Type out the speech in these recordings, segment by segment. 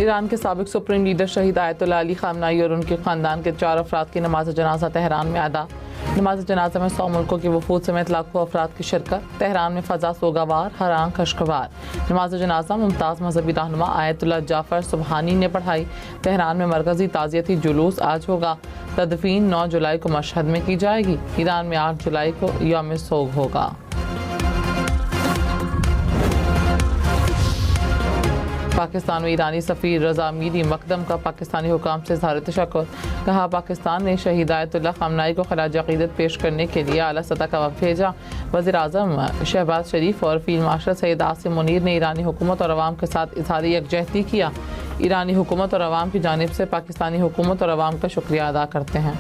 Iran के साबिक supreme leader शहीद आयतुल्लाह अली खामनाई और उनके ख़ानदान के 4 अफराद की नमाज जनाजा तेहरान में अदा। नमाज जनाजा में 100 मुल्कों के वफूद समेत लाखों अफराद की शिरकत। तेहरान में फ़ज़ा सोगावार, हराम खशखवार। नमाज जनाजा मुमताज़ मजहबी रहनुमा आयतुल्लाह जाफ़र सुबहानी ने पढ़ाई। तेहरान में मरकज़ी ताज़ियती जुलूस आज होगा। तदफीन 9 जुलाई को मशहद में की जाएगी। ईरान में 8 जुलाई को यौम सोग होगा। पाकिस्तान में ईरानी सफ़ीर रज़ा मीरी मकदम का पाकिस्तानी हुकाम से इज़हार तशक्कुर। कहा, पाकिस्तान ने शहीद आयतुल्लाह खामनाई को खराज अक़ीदत पेश करने के लिए आला सतह का वफ़द भेजा। वज़ीर आज़म शहबाज शरीफ और फील्ड मार्शल सैयद आसिम मुनीर ने ईरानी हुकूमत और अवाम के साथ इज़हार यकजहती किया। ईरानी हुकूमत और अवाम की जानिब से पाकिस्तानी हुकूमत और अवाम का शुक्रिया अदा करते हैं।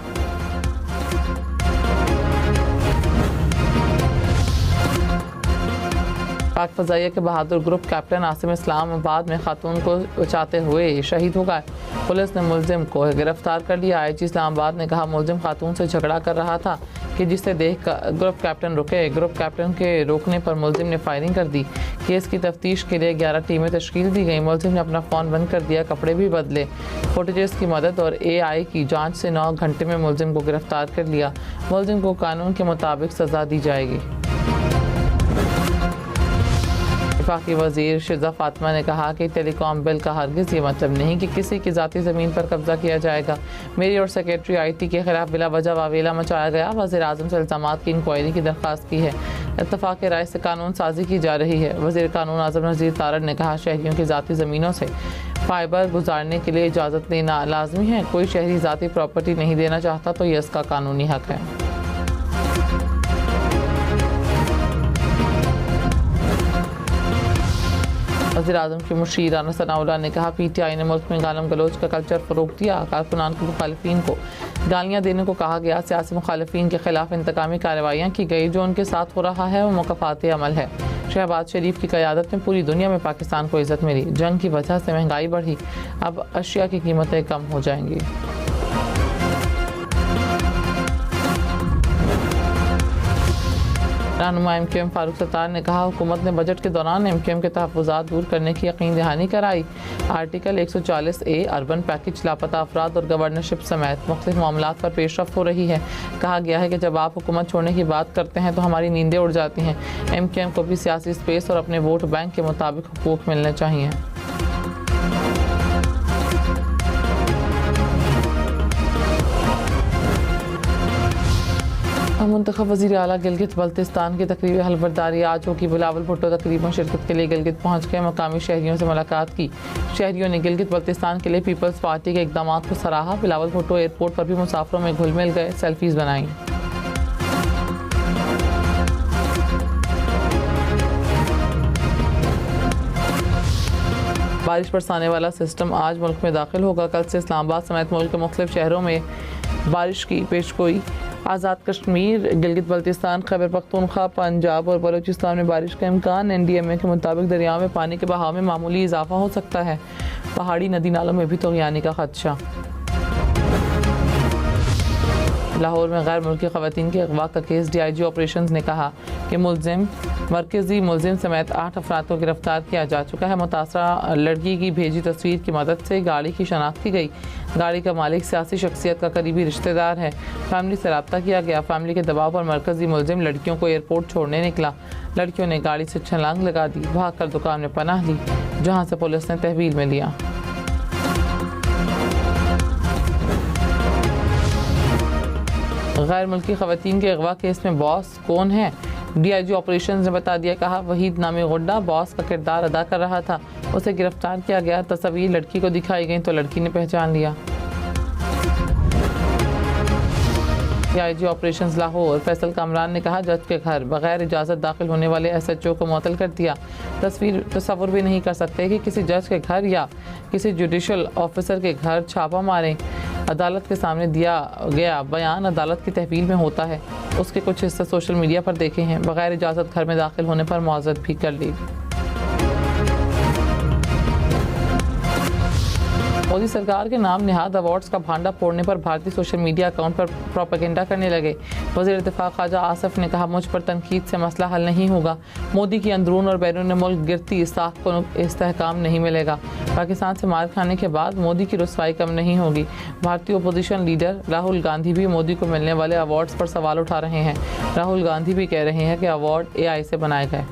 पाक फ़ज़ाइया के बहादुर ग्रुप कैप्टन आसिम इस्लामाबाद में खातून को बचाते हुए शहीद हो गए। पुलिस ने मुलजिम को गिरफ्तार कर लिया। आईजी इस्लामाबाद ने कहा, मुलजिम खातून से झगड़ा कर रहा था कि जिसे देख ग्रुप कैप्टन रुके। ग्रुप कैप्टन के रोकने पर मुलजिम ने फायरिंग कर दी। केस की तफ्तीश के लिए 11 टीमें तश्कील दी गई। मुलजिम ने अपना फ़ोन बंद कर दिया, कपड़े भी बदले। फुटेजेस की मदद और AI की जाँच से 9 घंटे में मुलजिम को गिरफ्तार कर लिया। मुलजिम को कानून के मुताबिक सज़ा दी जाएगी। वफाकी वज़ीर शिज़ा फ़ातिमा ने कहा कि टेलीकॉम बिल का हरगिज़ ये मतलब नहीं कि किसी की ज़ाती ज़मीन पर कब्ज़ा किया जाएगा। मेरी और सेक्रेटरी IT के ख़िलाफ़ बिला वजह वावेला मचाया गया। वज़ीर आज़म से इल्ज़ामात की इंक्वायरी की दरख्वास्त की है। इत्तफ़ाक़ राय से कानून साजी की जा रही है। वज़ीर कानून आज़म नज़ीर तारड़ ने कहा, शहरियों की ज़ाती ज़मीनों से फ़ाइबर गुजारने के लिए इजाज़त लेना लाजमी है। कोई शहरी ज़ाती प्रॉपर्टी नहीं देना चाहता तो ये इसका कानूनी हक़ है। वज़ीर आज़म की मुशीर राना सनाउल्लाह ने कहा, PTI ने मुल्क में गालम गलोच का कल्चर फ़रोग़ दिया। कारकुनान को मुखालिफिन को गालियाँ देने को कहा गया। सियासी मुखालिफिन के ख़िलाफ़ इंतकामी कार्रवाइयाँ की गई। जो उनके साथ हो रहा है वो मुकफ़ात अमल है। शहबाज शरीफ की क़यादत में पूरी दुनिया में पाकिस्तान को इज़्ज़त मिली। जंग की वजह से महंगाई बढ़ी, अब अशिया की कीमतें कम हो जाएंगी। रहनुमा MQM फारूक सत्तार ने कहा, हुकूमत ने बजट के दौरान MQM के तहफ़्फ़ुज़ात दूर करने की यकीन दहानी कराई। आर्टिकल 140A अर्बन पैकेज, लापता अफराद और गवर्नरशिप समेत मुख्तलिफ मामलात पर पेशरफ़्त हो रही है। कहा गया है कि जब आप हुकूमत छोड़ने की बात करते हैं तो हमारी नींदें उड़ जाती हैं। MQM को भी सियासी स्पेस और अपने वोट बैंक के मुताबिक हुकूक मिलने चाहिए। मुंतखब वज़ीर आला गिलगित बल्तिस्तान की तकरीबी हलफबरदारी आज होगी। बिलावल भुट्टो तकरीबन शिरकत के लिए गिलगित पहुँच गए। मकामी शहरियों से मुलाकात की। शहरियों ने गिलगित बल्तिस्तान के लिए पीपल्स पार्टी के इक़दाम को सराहा। बिलावल भुट्टो एयरपोर्ट पर भी मुसाफिरों में घुल मिल गए, सेल्फीज़ बनाई। बारिश बरसाने वाला सिस्टम आज मुल्क में दाखिल होगा। कल से इस्लामाबाद समेत मुल्क के मुख्तलिफ शहरों में बारिश की पेशगोई। आज़ाद कश्मीर, गिलगित बल्तिस्तान, खैबर पख्तूनख्वा, पंजाब और बलूचिस्तान में बारिश का इम्कान। NDMA के मुताबिक दरिया में पानी के बहाव में मामूली इजाफा हो सकता है। पहाड़ी नदी नालों में भी तग़यानी का खदशा। लाहौर में गैर मुल्की ख़वातीन के अगवा का केस। DIG ऑपरेशंस ने कहा कि मरकज़ी मुलजिम समेत 8 अफराद को गिरफ्तार किया जा चुका है। मुतासरा लड़की की भेजी तस्वीर की मदद से गाड़ी की शनाख्त की गई। गाड़ी का मालिक सियासी शख्सियत का करीबी रिश्तेदार है। फैमिली से रब्ता किया गया। फैमिली के दबाव पर मरकज़ी मुलजिम लड़कियों को एयरपोर्ट छोड़ने निकला। लड़कियों ने गाड़ी से छलांग लगा दी, भाग कर दुकान में पनाह ली, जहाँ से पुलिस ने तहवील में लिया। गैर मुल्की ख़वातीन के अगवा केस में बॉस कौन है? DIG ऑपरेशंस ने बता दिया। कहा, वहीद नामी गुड्डा बॉस का किरदार अदा कर रहा था। उसे गिरफ्तार किया गया। तस्वीर लड़की को दिखाई गई तो लड़की ने पहचान लिया। DIG ऑपरेशंस लाहौर फैसल कामरान ने कहा, जज के घर बगैर इजाज़त दाखिल होने वाले SHO को मुअत्तल कर दिया। तस्वुर भी नहीं कर सकते कि किसी जज के घर या किसी जुडिशल ऑफिसर के घर छापा मारें। अदालत के सामने दिया गया बयान अदालत की तहवील में होता है। उसके कुछ हिस्से सोशल मीडिया पर देखे हैं। बगैर इजाज़त घर में दाखिल होने पर मुआवज़त भी कर ली। मोदी सरकार के नाम निहाद अवार्ड्स का भांडा फोड़ने पर भारतीय सोशल मीडिया अकाउंट पर प्रोपेगेंडा करने लगे। वज़ीर इत्तेफाक ख्वाजा आसिफ ने कहा, मुझ पर तनकीद से मसला हल नहीं होगा। मोदी की अंदरून और बैरून मुल्क गिरती साख को इस्तेहकाम नहीं मिलेगा। पाकिस्तान से मार खाने के बाद मोदी की रुसवाई कम नहीं होगी। भारतीय अपोजिशन लीडर राहुल गांधी भी मोदी को मिलने वाले अवार्ड्स पर सवाल उठा रहे हैं। राहुल गांधी भी कह रहे हैं कि अवार्ड AI से बनाए गए।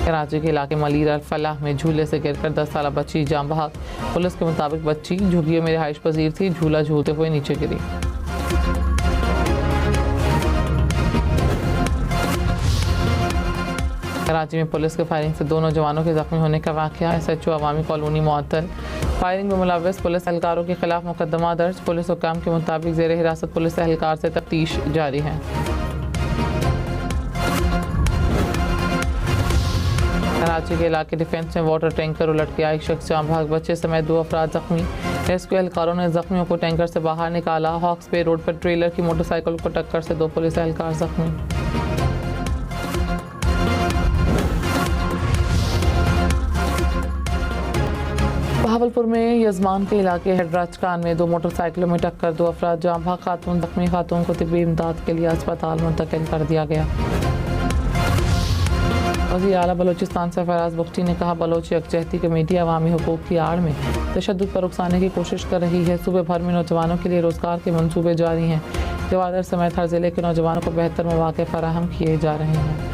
कराची के इलाके मलीर अल फलाह में झूले से गिरकर 10 साल बच्ची जान बहक। पुलिस के मुताबिक बच्ची झुग्गियों में रिहाइश पजीर थी, झूला झूलते हुए नीचे गिरी। कराची में पुलिस के फायरिंग से 2 नौजवानों के जख्मी होने का वाक़या। SHO अवामी कॉलोनी मुअत्तल। फायरिंग में मुलव्वस पुलिस एहलकारों के खिलाफ मुकदमा दर्ज। पुलिस हुक्काम के मुताबिक ज़ेर हिरासत पुलिस एहलकार से तफ्तीश जारी है। कराची के इलाके डिफेंस में वाटर टैंकर उलट गया, एक शख्स जान बहक, बच्चे समेत 2 अफराद जख्मी। रेस्क्यू एहलकारों ने जख्मियों को टैंकर से बाहर निकाला। हॉक्स पे रोड पर ट्रेलर की मोटरसाइकिल को टक्कर से 2 पुलिस एहलकार जख्मी। बहावलपुर में यजमान के इलाके हेडराजकान में 2 मोटरसाइकिलों में टक्कर, 2 अफराद जान बहक, खातून जख्मी। खातून को तिब्बी इमदाद के लिए अस्पताल मुंतकिल कर दिया गया। वज़ीर आला बलोचिस्तान सरफराज बुख्ती ने कहा, बलोच यकजहती कमेटी अवामी हुकूक की आड़ में तशद्दुद पर उकसाने की कोशिश कर रही है। सूबे भर में नौजवानों के लिए रोज़गार के मंसूबे जारी हैं। गवादर समेत हर ज़िले के नौजवानों को बेहतर मौक़े फराहम किए जा रहे हैं।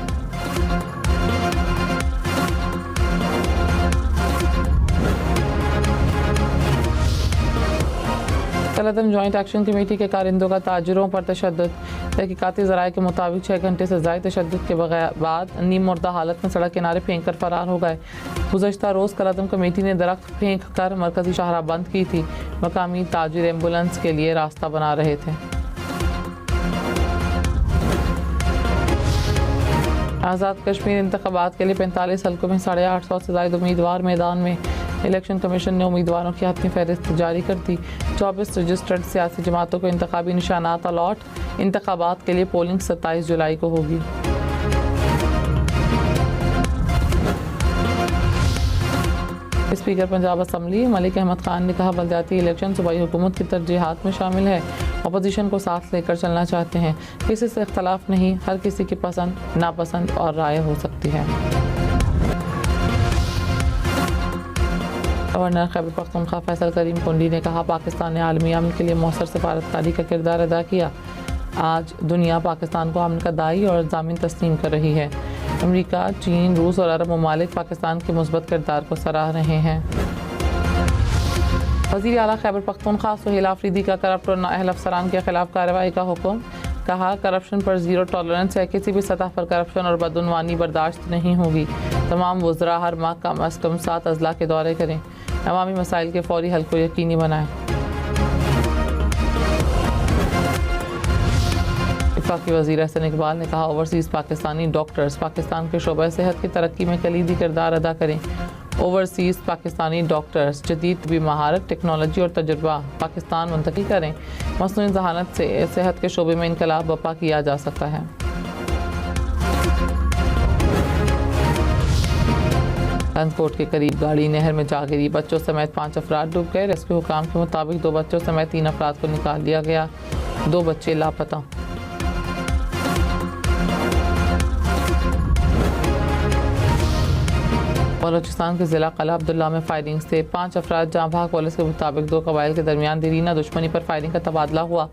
कलअदम जॉइंट एक्शन कमेटी के कारिंदों का ताजिरों पर तशद्दुद। तहकीकाती ज़राए के मुताबिक 6 घंटे से ज़ायद तशद्दुद के बाद नीम मुर्दा हालत में सड़क किनारे फेंक कर फरार हो गए। गुज़श्ता रोज़ कलअदम कमेटी ने दरख्त फेंक कर मरकज़ी शाहराह बंद की थी। मकामी ताजिर एम्बुलेंस के लिए रास्ता बना रहे थे। आज़ाद कश्मीर इंतखाबात के लिए 45 हल्कों में 850 से ज़ायद उम्मीदवार मैदान में। इलेक्शन कमीशन ने उम्मीदवारों की हतमी फहरिस्त जारी कर दी। 24 रजिस्टर्ड सियासी जमातों को इंतखाबी निशानात अलॉट। इंतखाबात के लिए पोलिंग 27 जुलाई को होगी। स्पीकर पंजाब असम्बली मलिक अहमद खान ने कहा, बलदियाती इलेक्शन सूबाई हुकूमत की तरजीहात में शामिल है। अपोजिशन को साथ लेकर चलना चाहते हैं। किसी से इख्तलाफ नहीं, हर किसी की पसंद नापसंद और राय हो सकती है। गवर्नर खैबर पख्तूनख्वा फैसल करीम कुंडी ने कहा, पाकिस्तान ने आलमी अमन के लिए मौसर सफारतकारी का किरदार अदा किया। आज दुनिया पाकिस्तान को अमन का दाई और ज़ामिन तस्लीम कर रही है। अमेरिका, चीन, रूस और अरब ममालिक पाकिस्तान के मुस्बत किरदार को सराह रहे हैं। वज़ीर आला खैबर पख्तूनख्वा सुहेल आफरीदी का करप्ट और नाअहल अफसरान के खिलाफ कार्रवाई का हुक्म। कहा, करप्शन पर ज़ीरो टॉलरेंस है। किसी भी सतह पर करप्शन और बदउनवानी बर्दाश्त नहीं होगी। तमाम वज़रा हर माह कम अज़ कम 7 अज़ला के दौरे करें। अवामी मसाइल के फौरी हल को यकीनी बनाएं। वफाकी वज़ीर एहसन इकबाल ने कहा, ओवरसीज़ पाकिस्तानी डॉक्टर्स पाकिस्तान के शोबा सेहत की तरक्की में कलीदी किरदार अदा करें। ओवरसीज़ पाकिस्तानी डॉक्टर्स जदीद तबी महारत, टेक्नोलॉजी और तजुर्बा पाकिस्तान मुंतकिल करें। मसनूई ज़हानत से सेहत के शोबे में इनकलाब बर्पा किया जा सकता है। ट्रांसपोर्ट के करीब गाड़ी नहर में जा गिरी, बच्चों समेत 5 अफराद डूब गए। रेस्क्यू हुकाम के मुताबिक 2 बच्चों समेत 3 अफराद को निकाल लिया गया। 2 बच्चे लापता। बलोचिस्तान के ज़िला क़ला अब्दुल्ला में फायरिंग से 5 अफराद जाँ बहक। पुलिस के मुताबिक 2 कबाइल के दरमियान दीरीना दुश्मनी पर फायरिंग का तबादला हुआ।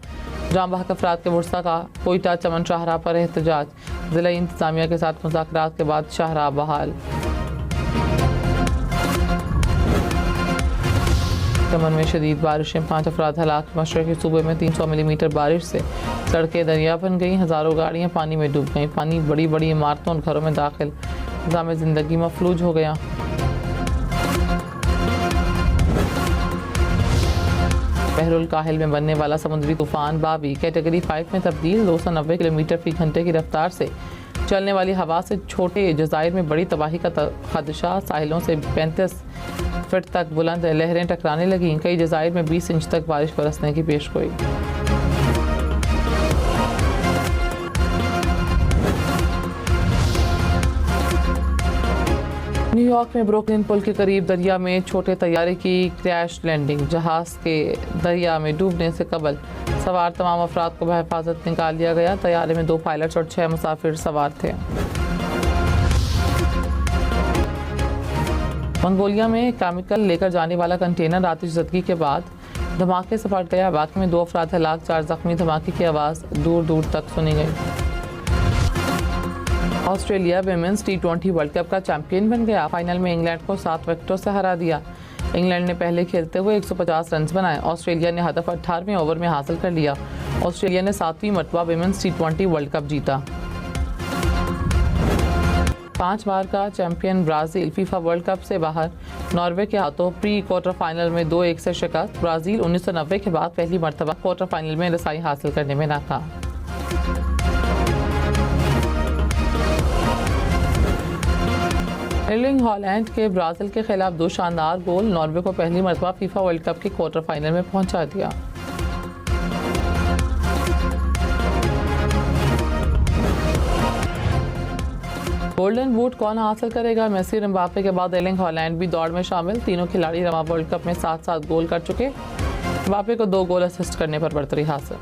जाँ बहक अफराद के वर्सा का कोयटा चमन शाहराह पर एहतजाज। ज़िला इंतज़ामिया के साथ मुज़ाकरात के बाद शाहराह बहाल। चमन में शदीद बारिशें, 5 अफराद हलाक। मशरक़ी सूबे में 300 मिलीमीटर बारिश से सड़कें दरिया बन गईं। हज़ारों गाड़ियाँ पानी में डूब गईं। पानी बड़ी बड़ी इमारतों और घरों में दाखिल। निज़ाम ज़िंदगी मफलूज हो गया। बहरुल काहिल में बनने वाला समुद्री तूफ़ान बाबी कैटेगरी 5 में तब्दील। 290 किलोमीटर फी घंटे की रफ्तार से चलने वाली हवा से छोटे जज़ायर में बड़ी तबाही का खदशा। साहिलों से 35 फीट तक बुलंद लहरें टकराने लगीं। कई जज़ायर में 20 इंच तक बारिश बरसने की पेशगोई। न्यूयॉर्क में ब्रुकलिन पुल के करीब दरिया में छोटे तैयारे की क्रैश लैंडिंग। जहाज के दरिया में डूबने से कबल सवार तमाम अफराद को बहिफाजत निकाल लिया गया। तैयारे में 2 पायलट्स और 6 मुसाफिर सवार थे। मंगोलिया में केमिकल लेकर जाने वाला कंटेनर आतिशज़दगी के बाद धमाके से फट गया। वाक़े में 2 अफराद हलाक, 4 जख्मी। धमाके की आवाज़ दूर दूर तक सुनी गई। Australia women's T20 world cup का चैंपियन बन गया। फाइनल में इंग्लैंड को 7 विकेटों से हरा दिया। इंग्लैंड ने पहले खेलते हुए 150 रन बनाए। ऑस्ट्रेलिया ने हदफ 18वें ओवर में हासिल कर लिया। ऑस्ट्रेलिया ने 7वीं मरतबा विमेंस T20 वर्ल्ड कप जीता। 5 बार का champion Brazil FIFA world cup से बाहर। नॉर्वे के हाथों प्री क्वार्टर फाइनल में 2-1 से शिकस्त। ब्राज़ील 1990 के बाद पहली मरतबा क्वार्टर फाइनल में रसाई हासिल करने में नाकाम। एर्लिंग हॉलैंड के ब्राज़ील के खिलाफ 2 शानदार गोल नॉर्वे को पहली मरतबा फीफा वर्ल्ड कप के क्वार्टर फाइनल में पहुंचा दिया। गोल्डन बूट कौन हासिल करेगा? मेसी और एम्बापे के बाद एर्लिंग हॉलैंड भी दौड़ में शामिल। तीनों खिलाड़ी रवा वर्ल्ड कप में 7-7 गोल कर चुके। एम्बापे को 2 गोल असिस्ट करने पर बरतरी हासिल।